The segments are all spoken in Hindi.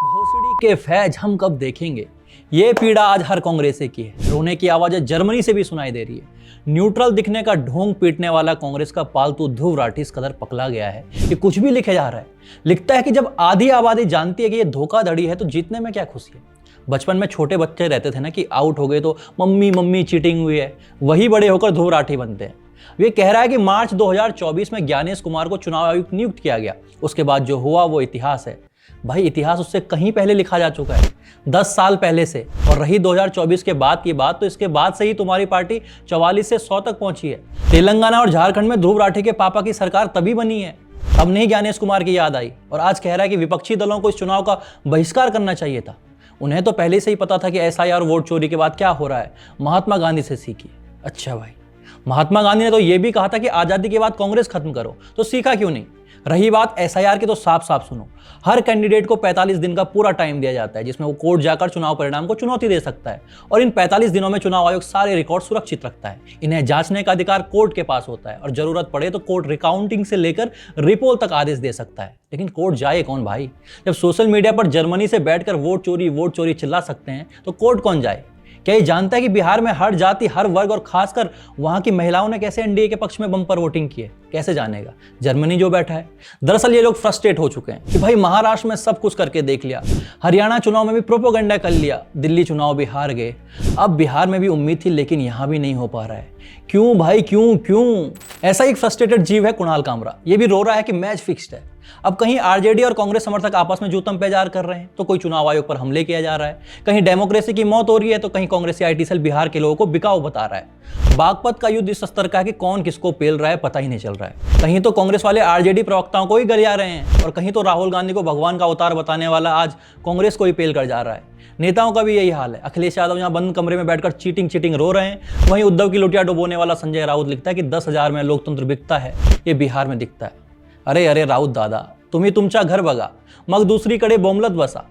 भोसड़ी के फैज हम कब देखेंगे, ये पीड़ा आज हर कांग्रेसी की है। रोने की आवाज़ें जर्मनी से भी सुनाई दे रही है। न्यूट्रल दिखने का ढोंग पीटने वाला कांग्रेस का पालतू ध्रुव राठी इस कदर पकला गया है कि कुछ भी लिखे जा रहा है। लिखता है कि जब आधी आबादी जानती है कि ये धोखाधड़ी है तो जीतने में क्या खुशी है। बचपन में छोटे बच्चे रहते थे ना कि आउट हो गए तो मम्मी मम्मी चीटिंग हुई है, वही बड़े होकर ध्रुव राठी बनते हैं। ये कह रहा है कि मार्च 2024 में ज्ञानेश कुमार को चुनाव आयुक्त नियुक्त किया गया, उसके बाद जो हुआ वो इतिहास है। भाई इतिहास उससे कहीं पहले लिखा जा चुका है, 10 साल पहले से। और रही 2024 के बाद की बात, तो इसके बाद से ही तुम्हारी पार्टी 44 से 100 तक पहुंची है। तेलंगाना और झारखंड में ध्रुव राठी के पापा की सरकार तभी बनी है, अब नहीं ज्ञानेश कुमार की याद आई। और आज कह रहा है कि विपक्षी दलों को इस चुनाव का बहिष्कार करना चाहिए था। उन्हें तो पहले से ही पता था कि SIR वोट चोरी के बाद क्या हो रहा है, महात्मा गांधी से सीखिए। अच्छा भाई, महात्मा गांधी ने तो यह भी कहा था कि आजादी के बाद कांग्रेस खत्म करो, तो सीखा क्यों नहीं। रही बात SIR की, तो साफ साफ सुनो, हर कैंडिडेट को 45 दिन का पूरा टाइम दिया जाता है जिसमें वो कोर्ट जाकर चुनाव परिणाम को चुनौती दे सकता है। और इन 45 दिनों में चुनाव आयोग सारे रिकॉर्ड सुरक्षित रखता है। इन्हें जांचने का अधिकार कोर्ट के पास होता है और जरूरत पड़े तो कोर्ट रिकाउंटिंग से लेकर रिपोल तक आदेश दे सकता है। लेकिन कोर्ट जाए कौन भाई, जब सोशल मीडिया पर जर्मनी से बैठकर वोट चोरी चिल्ला सकते हैं तो कोर्ट कौन जाए। क्या ये जानता है कि बिहार में हर जाति, हर वर्ग और खासकर वहां की महिलाओं ने कैसे NDA के पक्ष में बम्पर वोटिंग की है? कैसे जानेगा जर्मनी जो बैठा है। दरअसल ये लोग फ्रस्ट्रेट हो चुके हैं कि भाई महाराष्ट्र में सब कुछ करके देख लिया, हरियाणा चुनाव में भी प्रोपोगंडा कर लिया, दिल्ली चुनाव भी हार गए, अब बिहार में भी उम्मीद थी लेकिन यहां भी नहीं हो पा रहा है। क्यों भाई, क्यों? ऐसा एक फ्रस्ट्रेटेड जीव है कुणाल कामरा। ये भी रो रहा है कि मैच फिक्स्ड है। अब कहीं RJD और कांग्रेस समर्थक आपस में जूतम पेजार कर रहे हैं, तो कोई चुनाव आयोग पर हमले किया जा रहा है, कहीं डेमोक्रेसी की मौत हो रही है, तो कहीं कांग्रेसी IT सेल बिहार के लोगों को बिकाऊ बता रहा है। बागपत का युद्ध इस स्तर का है कि कौन किसको पेल रहा है पता ही नहीं चल रहा है। कहीं तो कांग्रेस वाले RJD प्रवक्ताओं को ही गलिया रहे हैं और कहीं तो राहुल गांधी को भगवान का अवतार बताने वाला आज कांग्रेस को ही पेल कर जा रहा है। नेताओं का भी यही हाल है। अखिलेश यादव यहाँ बंद कमरे में बैठकर चीटिंग रो रहे हैं, वहीं उद्धव की लुटिया डुबोने वाला संजय राउत लिखता है कि 10,000 में लोकतंत्र बिकता है, ये बिहार में दिखता है। अरे राउत दादा, तुम्ही तुमचा घर बघा, मग दुसरीकडे बोंबलत बसा।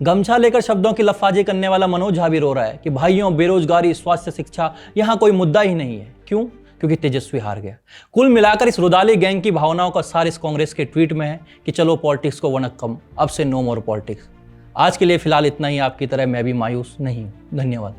गमछा लेकर शब्दों की लफाजी करने वाला मनोज झा भी रो रहा है कि भाइयों, बेरोजगारी, स्वास्थ्य, शिक्षा यहाँ कोई मुद्दा ही नहीं है। क्यों? क्योंकि तेजस्वी हार गया। कुल मिलाकर इस रुदाली गैंग की भावनाओं का सार इस कांग्रेस के ट्वीट में है कि चलो पॉलिटिक्स को वनक्कम, अब से नो मोर पॉलिटिक्स। आज के लिए फिलहाल इतना ही। आपकी तरह मैं भी मायूस नहीं हूं। धन्यवाद।